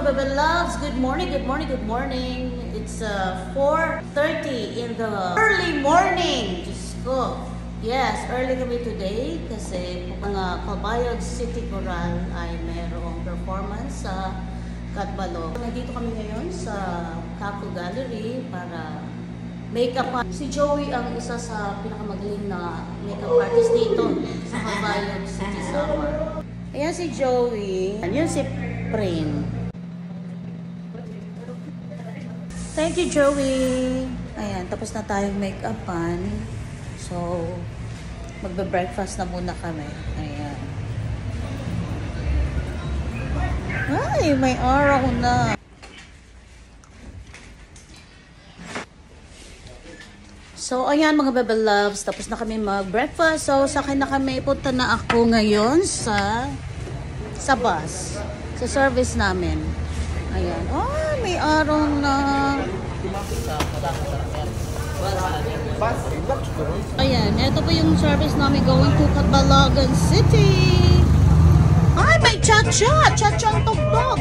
Baby Loves. Good morning, good morning, good morning. It's 4:30 in the early morning. Diyos ko. Yes, early kami today kasi mga Cabayog City Coral ay mayroong performance sa Catbalo. Nandito kami ngayon sa Caco Gallery para makeup. Si Joey ang isa sa pinakamagaling na makeup artist dito sa Cabayog City Summer. Ayan si Joey. Ayan si Prin. Thank you, Joey. Ayan, tapos na tayong make-upan. So, magbe-breakfast na muna kami. Ayan. Ay, may araw na. So, ayan mga Baby Loves. Tapos na kami mag-breakfast. So, sakay na kami. Punta na ako ngayon sa bus. Sa service namin. Ayan. Oh, may araw na. Ayan. Ito po yung service namin going to Catbalogan City. Ay, may cha-cha. Cha-cha ang tugtog.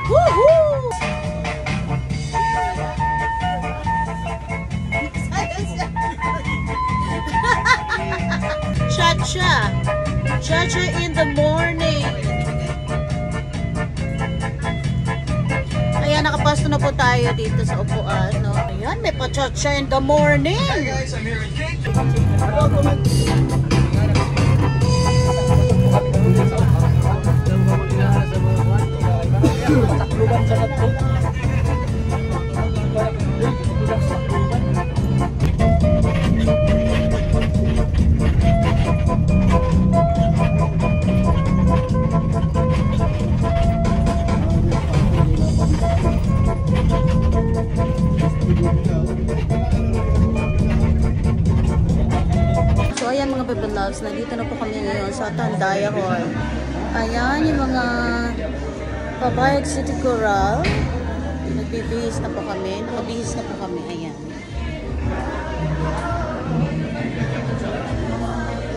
Woohoo! Cha-cha. Cha-cha in the morning. Ayan, nakapasto na po tayo dito sa upuan. No? Ayan, may pa-cha-cha in the morning. Hi guys, I'm here with Jake. So ayan mga Baby Loves, nandito na po kami ngayon sa Tandaya Hall. Ayan yung mga Cabayog City Coral. Nagbibihis na po kami, nakabihis na po kami. Ayan.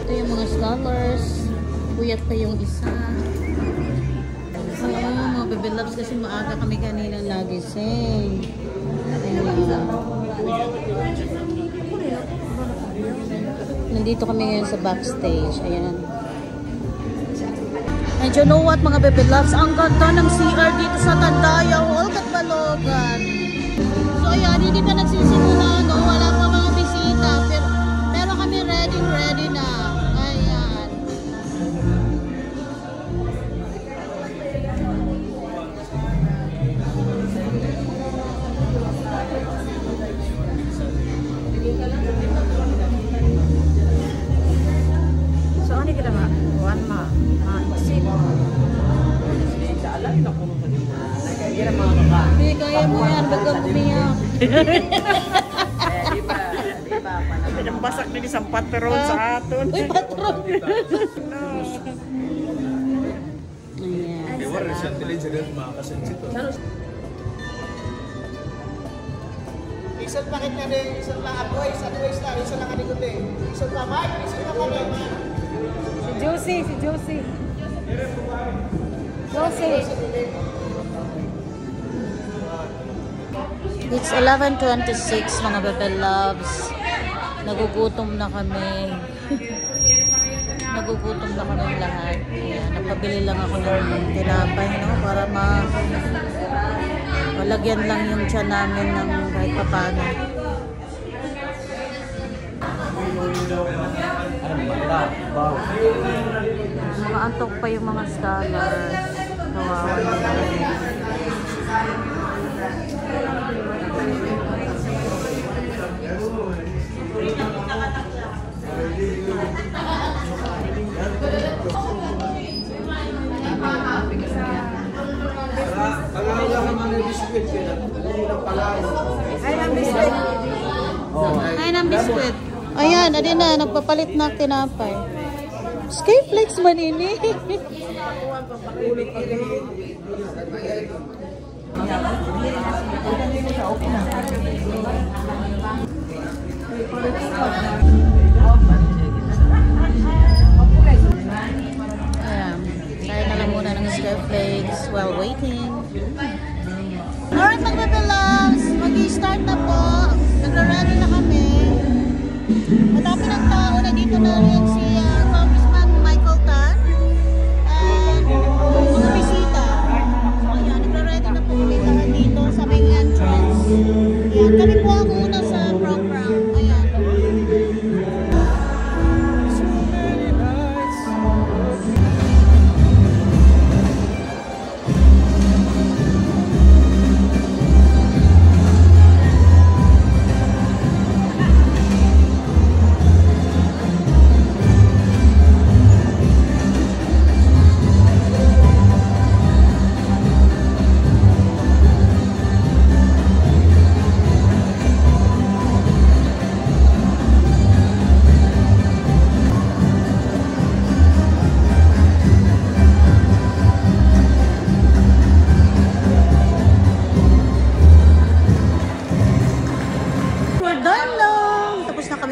Ito yung mga scholars. Puyat pa yung isa. Ayan mga Baby Loves, kasi maaga kami kanina nagising. Ayan. Nandito kami ngayon sa backstage. Ayan. And you know what mga Baby Loves? Ang ganda ng CR dito sa Tandaya Hall, Catbalogan. So ayan, hindi pa nagsisimula, no? Wala pa mga bisita. Pero kami ready na. Ayan. So ano kita ma? One ma. Isip. Hindi, kaya mo yan. Baga bumiyak. Di ba? Ang basak din isang patron sa aton. Uy, patron! Isang pakit na din, isang lang aboy, isang waist lang, isang lang kanikot eh. Isang pa Mike, isang pa kami. Si Josie. It's 11:26 mga Baby Loves. Nagugutom na kami. Nagugutom na kami lahat. Ayan, napabili lang ako ng tinapay, no? Para malagyan lang yung tiyan namin ng kahit papano. Nakaantok pa yung mga scholars. Kawawa naman. Ay, ng biskuit. Ayan, adin na, nagpapalit na tinapay. Skyflex man ini. Ayan, kaya na lang muna ng Skyflakes while waiting. Alright mga bebe loves, mag-i-start na po. Nagra-ready na kami. Madami ng tao. Nandito na rin si Congressman Michael Tan. And mga bisita. So ayan, nagra-ready na po kami lahat dito sa main entrance. Ayan, kami po ang una sa program. Ayan.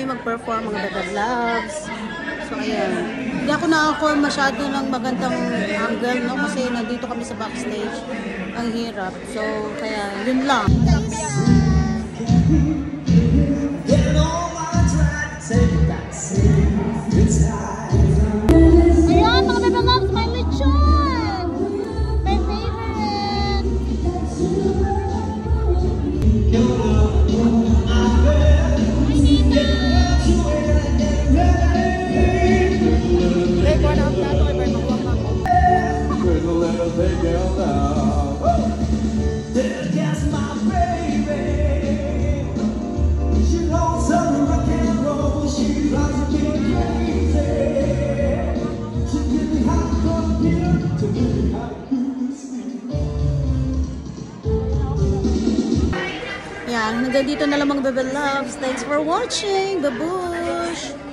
Mag-perform mga Bebe Loves. So ayan. Hindi ako nakakuha masyado ng magandang angle, no? Kasi nandito kami sa backstage. Ang hirap. So kaya yun lang. Ayan mga Bebe Loves, my lechon! My favorite! Yan, hanggang dito na lang mga Bebe Loves. Thanks for watching. Babush!